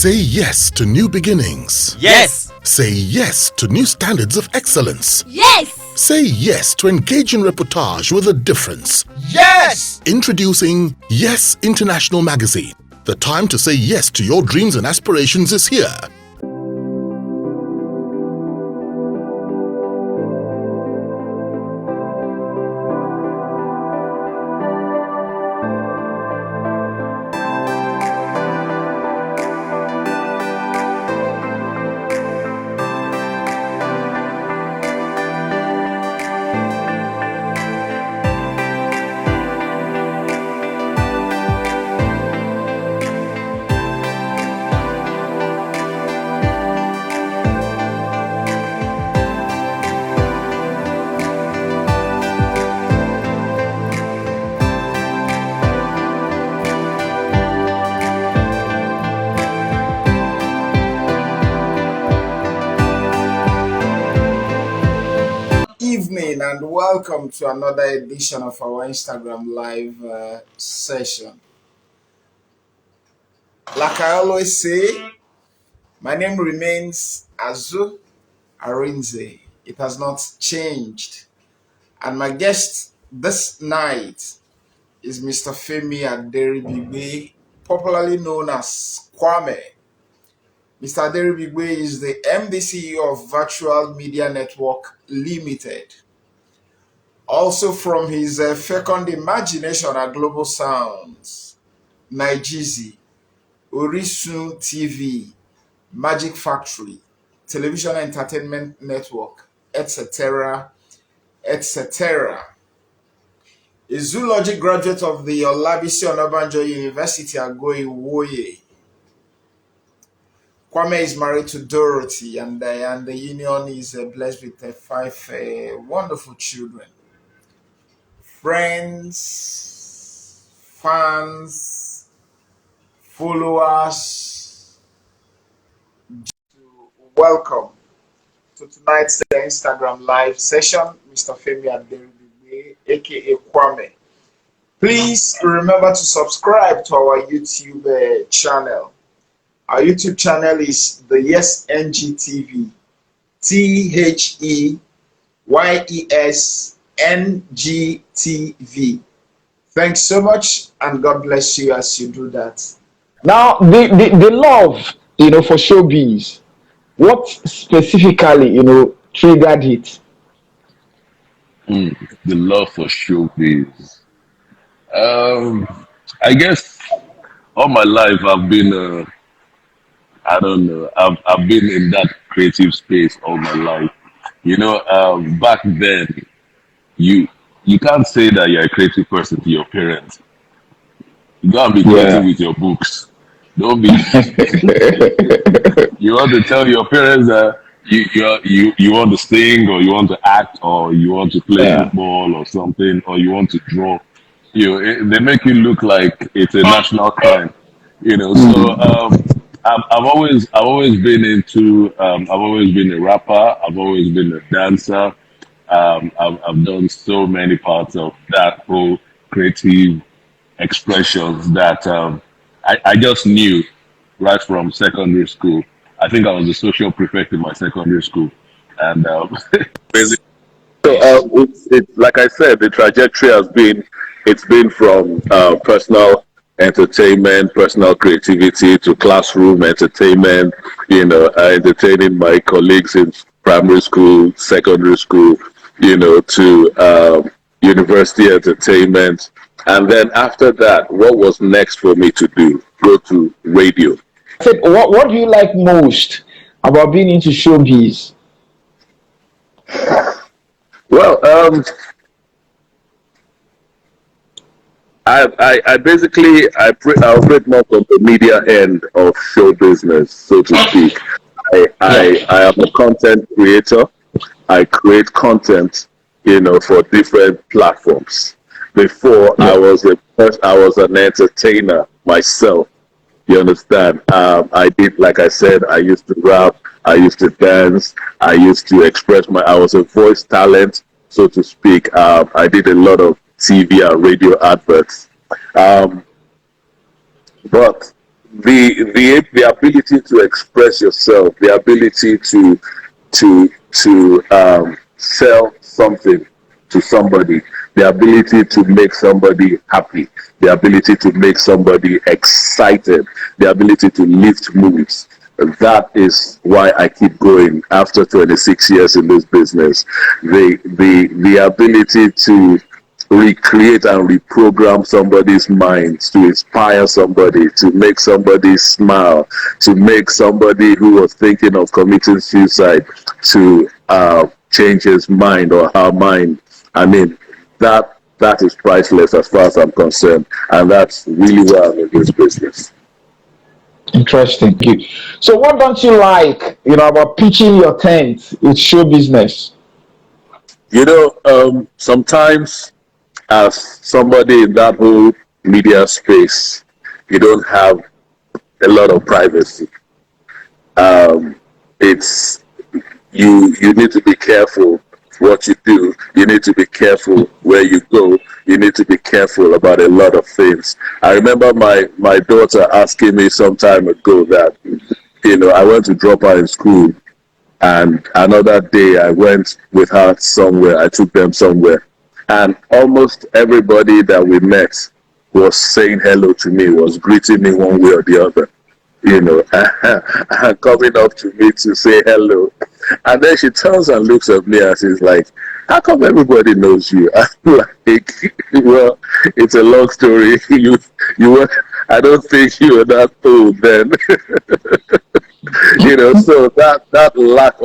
Say yes to new beginnings. Yes. Say yes to new standards of excellence. Yes. Say yes to engaging reportage with a difference. Yes. Introducing Yes International Magazine. The time to say yes to your dreams and aspirations is here. Evening and welcome to another edition of our Instagram live session. Like I always say, my name remains Azuh Arinze. It has not changed. And my guest this night is Mr. Femi Aderibigbe, popularly known as Kwame. Mr. Aderibigbe is the MD CEO of Virtual Media Network Limited. Also from his fecund imagination at Global Sounds, Nigezie, Orisun TV, Magic Factory, Television Entertainment Network, etc., etc. A zoology graduate of the Olabisi Onabanjo University Agoy Woye. Kwame is married to Dorothy, and the union is blessed with five wonderful children. Friends, fans, followers, welcome to tonight's Instagram live session, Mr. Femi Aderibigbe, aka Kwame. Please remember to subscribe to our YouTube channel. Our YouTube channel is the Yes NG TV, THEYESNGTV. Thanks so much, and God bless you as you do that. Now, the love, for showbiz, what specifically, triggered it? The love for showbiz. I guess all my life I've been, I don't know, I've been in that creative space all my life. Back then, you can't say that you're a creative person to your parents. You gotta be creative with your books. Don't be. You want to tell your parents that you want to sing, or you want to act, or you want to play football or something, or you want to draw. They make you look like it's a national crime. So I've always been into. I've always been a rapper. I've always been a dancer. I've done so many parts of that whole creative expressions that I just knew right from secondary school. I think I was a social prefect in my secondary school, and basically. So it's like I said, the trajectory it's been from personal entertainment, personal creativity to classroom entertainment. Entertaining my colleagues in primary school, secondary school. To university entertainment. And then after that, what was next for me to do? Go to radio. What do you like most about being into showbiz? Well, I basically I operate more from the media end of show business, so to speak. I am a content creator. I create content, for different platforms. Before I was an entertainer myself. You understand? I did, like I said, I used to rap, I used to dance, I used to express I was a voice talent, so to speak. I did a lot of TV and radio adverts. But the ability to express yourself, the ability to sell something to somebody, the ability to make somebody happy, the ability to make somebody excited, the ability to lift moods. That is why I keep going after 26 years in this business. The ability to recreate and reprogram somebody's mind, to inspire somebody, to make somebody smile, to make somebody who was thinking of committing suicide to change his mind or her mind. I mean, that is priceless as far as I'm concerned, and that's really why I'm in this business. Interesting. So, what don't you like, about pitching your tent with show business? Sometimes as somebody in that whole media space, you don't have a lot of privacy. It's you need to be careful what you do. You need to be careful where you go. You need to be careful about a lot of things. I remember my daughter asking me some time ago that, I went to drop her in school, and another day I went with her somewhere. I took them somewhere, and almost everybody that we met was saying hello to me, was greeting me one way or the other, and coming up to me to say hello. And then she turns and looks at me and she's like, how come everybody knows you? I'm like, well, it's a long story. You were, I don't think you were that old then. So that lack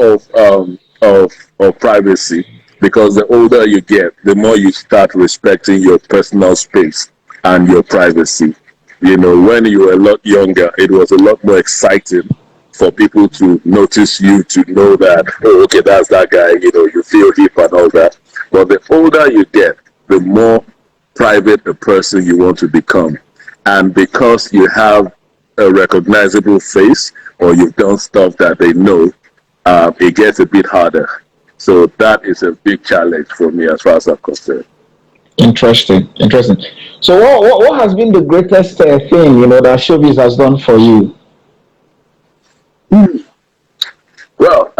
of privacy, because the older you get, the more you start respecting your personal space and your privacy. When you were a lot younger, it was a lot more exciting for people to notice you, to know that, oh, okay, that's that guy, you feel hip and all that. But the older you get, the more private a person you want to become. And because you have a recognizable face, or you've done stuff that they know, it gets a bit harder. So that is a big challenge for me as far as I'm concerned. Interesting. So what has been the greatest thing, that showbiz has done for you? Well,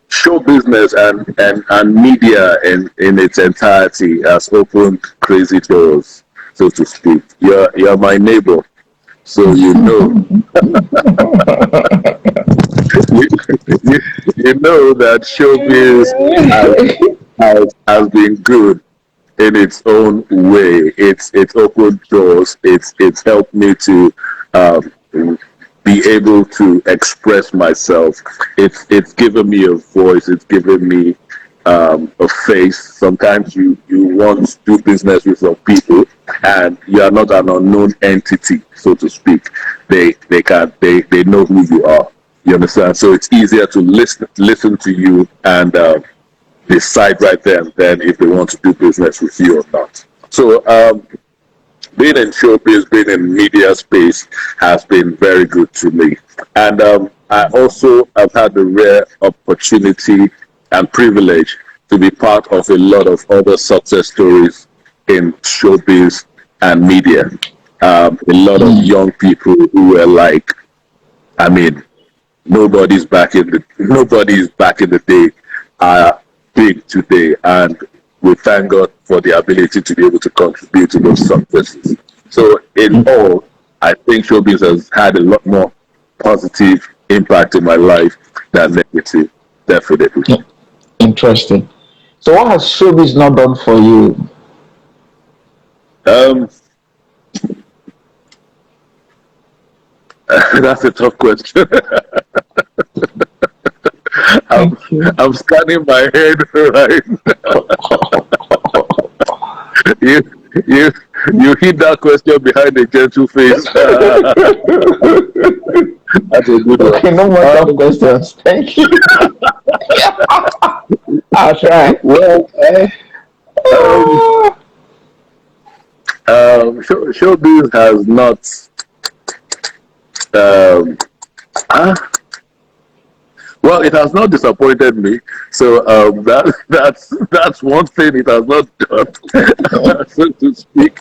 show business and media in its entirety has opened crazy doors, so to speak. You're my neighbor, so you know you know that showbiz has been good in its own way. It's opened doors. It's helped me to be able to express myself. It's given me a voice. It's given me a face. Sometimes you want to do business with some people, and you are not an unknown entity, so to speak. They know who you are. You understand? So it's easier to listen to you and decide right there and then if they want to do business with you or not. So being in showbiz, being in media space has been very good to me. And I also have had the rare opportunity and privilege to be part of a lot of other success stories in showbiz and media. A lot of young people who were like, I mean, nobody's back in the day are big today, and we thank God for the ability to be able to contribute to those successes. So in all, I think showbiz has had a lot more positive impact in my life than negative, definitely. Interesting. So what has showbiz not done for you? That's a tough question. I'm scanning my head right now. You hit that question behind a gentle face. That's a good one. Okay, no more tough questions. Thank you. I'll try. Well, showbiz has not. Well, it has not disappointed me. So that's one thing it has not done, so to speak.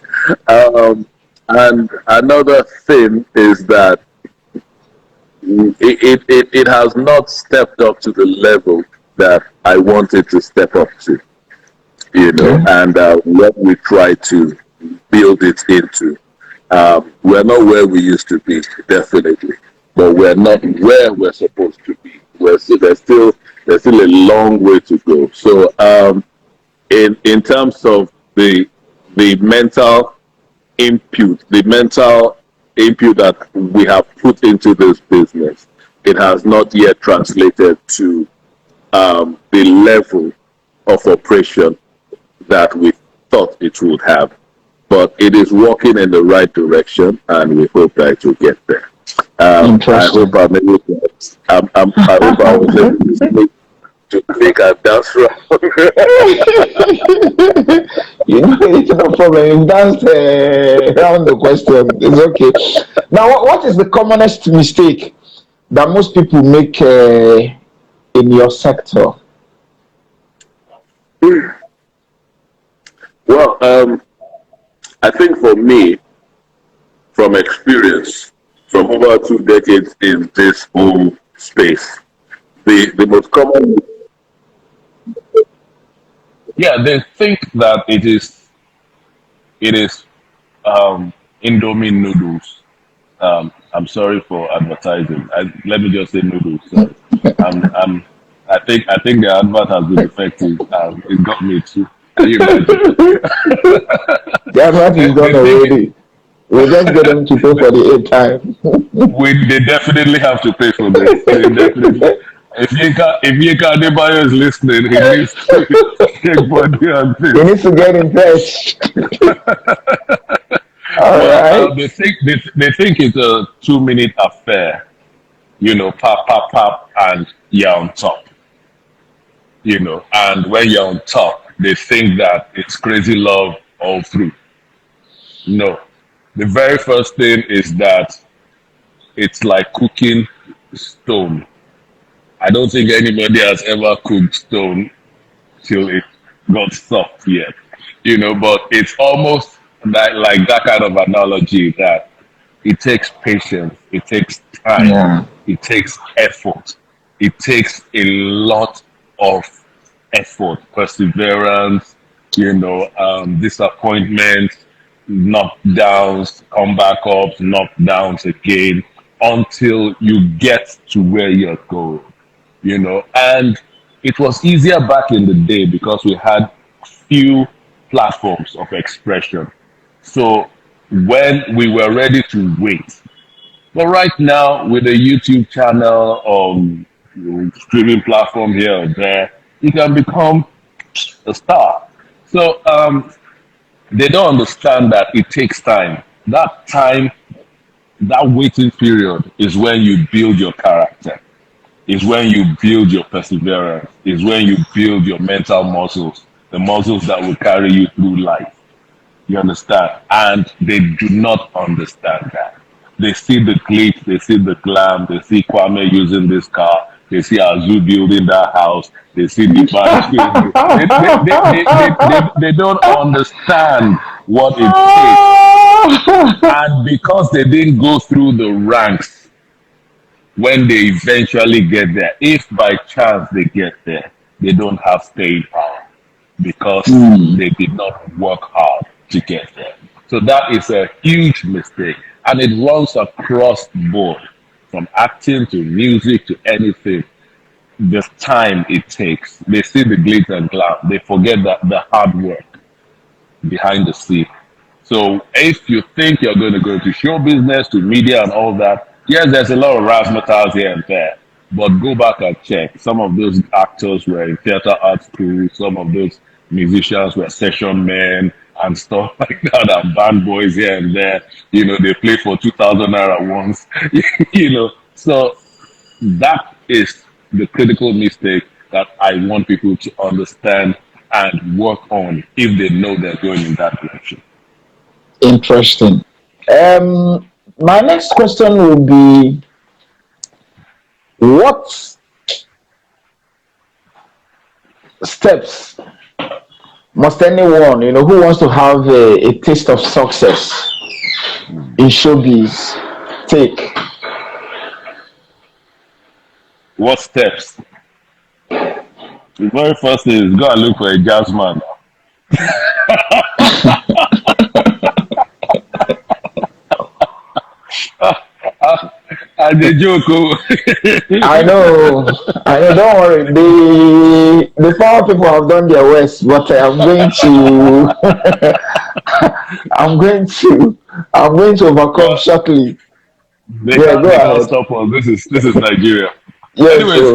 And another thing is that it has not stepped up to the level that I wanted to step up to, Okay. and what we try to build it into. We're not where we used to be, definitely, but we're not where we're supposed to be. There's still a long way to go. So, in terms of the mental input that we have put into this business, it has not yet translated to the level of operation that we thought it would have. But it is walking in the right direction, and we hope that it will get there. I hope I'm able to. I hope I was able to make a dance wrong. It's no problem. You've danced around the question. It's okay. Now, what is the commonest mistake that most people make in your sector? Well, I think for me, from experience, from over 2 decades in this whole space, the most common. Yeah, they think that it is Indomie noodles. I'm sorry for advertising. Let me just say noodles. Sorry. I'm I think the advert has been effective. It got me too. Can you imagine? The advert is They done think already. We just get them to pay for the 8 time. they definitely have to pay for this. They definitely. If Yinka Adebayo is listening, he needs to take body on You this. need to get in touch. All Well, right. they think it's a 2 minute affair. Pop, pop, pop, and you're on top. And when you're on top, they think that it's crazy love all through. No, the very first thing is that it's like cooking stone. I don't think anybody has ever cooked stone till it got soft yet. But it's almost like that kind of analogy that it takes patience, it takes time, Yeah. it takes effort, it takes a lot of effort, perseverance, disappointment, knockdowns, come back up, knockdowns again, until you get to where you're going. And it was easier back in the day because we had few platforms of expression. So when we were ready to wait, but right now with a YouTube channel or streaming platform here or there, you can become a star. So they don't understand that it takes time. That time, that waiting period is when you build your character, is when you build your perseverance, is when you build your mental muscles, the muscles that will carry you through life. You understand? And they do not understand that. They see the glitz, they see the glam, they see Kwame using this car, they see Azuh building that house, they see the bank. They don't understand what it takes. And because they didn't go through the ranks when they eventually get there, if by chance they get there, they don't have staying power because they did not work hard to get there. So that is a huge mistake. And it runs across the board, from acting to music to anything. The time it takes. They see the glitz and glam. They forget that the hard work behind the scene. So if you think you're going to go to show business, to media and all that, yes, there's a lot of razzmatazz here and there. But go back and check. Some of those actors were in theater art school. Some of those musicians were session men and stuff like that, and band boys here and there. They play for 2,000 naira once. So that is the critical mistake that I want people to understand and work on if they know they're going in that direction. Interesting. My next question will be, what steps must anyone, who wants to have a taste of success, in showbiz take? What steps? The very first thing is go and look for a jazz man. And the joke. I know. Don't worry. The power people have done their worst, but I'm going to. I'm going to overcome shortly. They Yeah, can't, go they can't ahead. stop us. This is Nigeria. Yes. Anyways,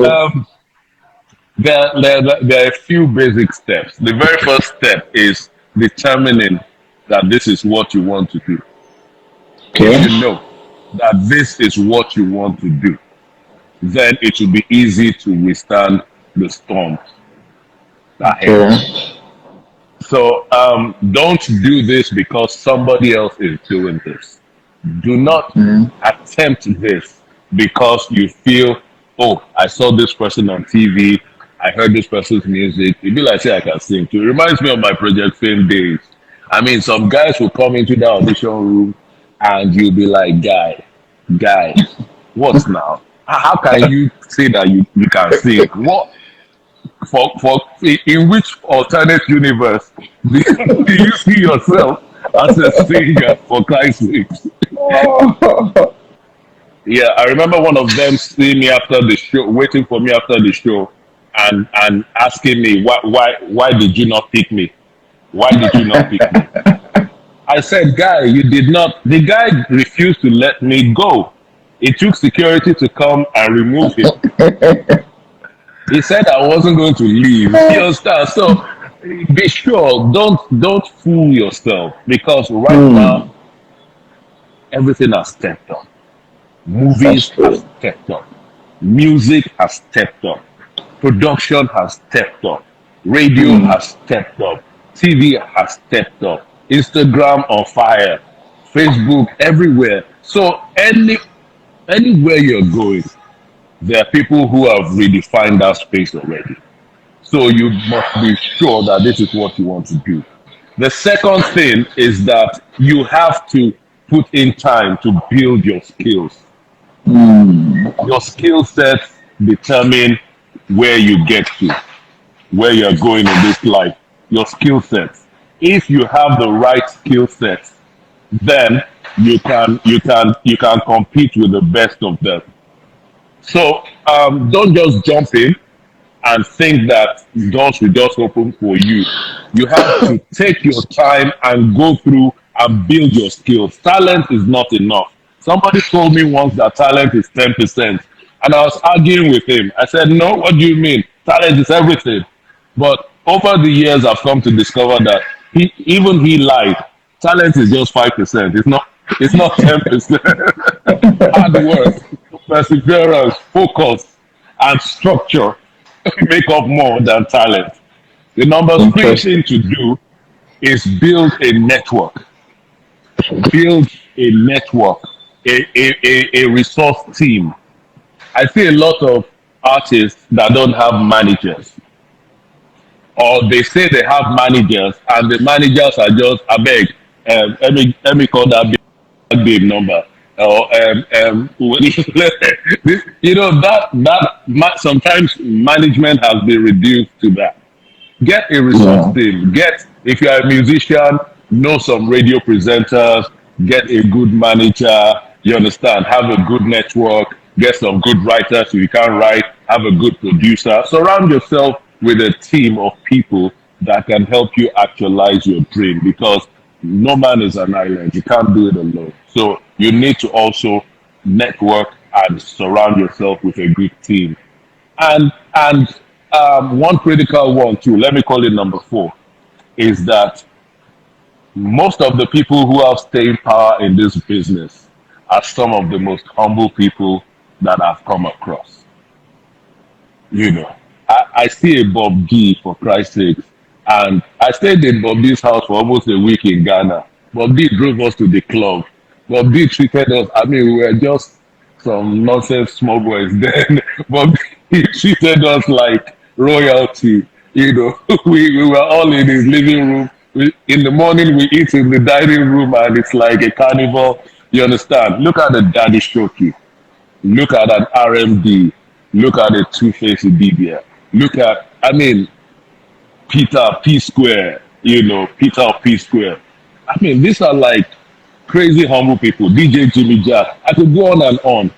there are a few basic steps. The very first step is determining that this is what you want to do. Okay. If you know that this is what you want to do, then it will be easy to withstand the storms ahead. Okay. So don't do this because somebody else is doing this. Do not attempt this because you feel, oh, I saw this person on TV, I heard this person's music. It be like say I can sing too. It reminds me of my Project Fame days. I mean, some guys will come into the audition room and you'll be like, guy, what now? How can you say that you can sing? What? For in which alternate universe do you see yourself as a singer, for Christ's sake? Yeah, I remember one of them seeing me after the show, waiting for me after the show, and asking me why did you not pick me? Why did you not pick me? I said, guy, you did not. The guy refused to let me go. It took security to come and remove him. He said I wasn't going to leave. You understand? So be sure, don't fool yourself because right now everything has stepped up. Movies have stepped up. Music has stepped up. Production has stepped up. Radio has stepped up. TV has stepped up. Instagram on fire. Facebook everywhere. So anywhere you're going, there are people who have redefined that space already. So you must be sure that this is what you want to do. The second thing is that you have to put in time to build your skills. Your skill sets determine where you get to, where you're going in this life. Your skill sets. If you have the right skill sets, then you can compete with the best of them. So don't just jump in and think that doors will just open for you. You have to take your time and go through and build your skills. Talent is not enough. Somebody told me once that talent is 10%. And I was arguing with him. I said, no, what do you mean? Talent is everything. But over the years, I've come to discover that he lied. Talent is just 5%. It's not 10%. Hard work, perseverance, focus, and structure make up more than talent. The number three thing to do is build a network. Build a network, a resource team. I see a lot of artists that don't have managers. Or they say they have managers and the managers are just, I beg, let me call that big number. Or you know sometimes management has been reduced to that. Get a resource team. If you are a musician, know some radio presenters. Get a good manager. You understand? Have a good network. Get some good writers if you can't write. Have a good producer. Surround yourself with a team of people that can help you actualize your dream because no man is an island. You can't do it alone. So you need to also network and surround yourself with a good team. And one critical one too, let me call it number 4, is that most of the people who have staying power in this business are some of the most humble people that I've come across. You know, I see a Bob D, for Christ's sake, and I stayed in Bob D's house for almost a week in Ghana. Bob D drove us to the club. Bob D treated us, I mean, we were just some nonsense small boys then. Bob D treated us like royalty. You know, we were all in his living room. In the morning, we eat in the dining room, and it's like a carnival. You understand? Look at the Daddy Shoki. Look at an RMD. Look at a Two-Face Idibia. Look at, I mean, Peter P Square. You know, Peter P Square. I mean, these are like crazy humble people. DJ Jimmy Jack. I could go on and on.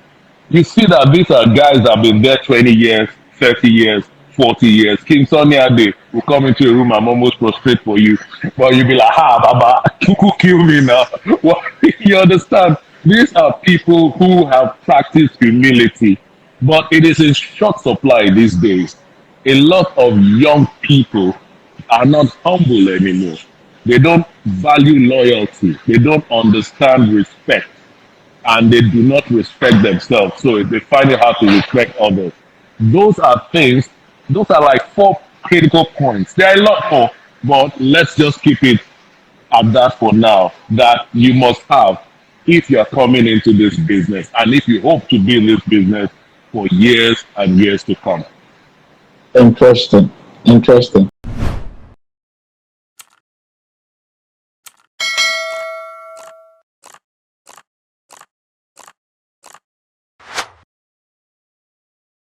You see that these are guys that have been there 20 years, 30 years, 40 years. King Sonny Ade will come into a room and almost prostrate for you. But you'll be like, Baba, Kuku kill me now. Well, you understand? These are people who have practiced humility. But it is in short supply these days. A lot of young people are not humble anymore. They don't value loyalty. They don't understand respect, and they do not respect themselves. So they find it hard to respect others. Those are things, those are like 4 critical points. There are a lot more, but let's just keep it at that for now, that you must have if you're coming into this business and if you hope to be in this business for years and years to come. Interesting. Interesting.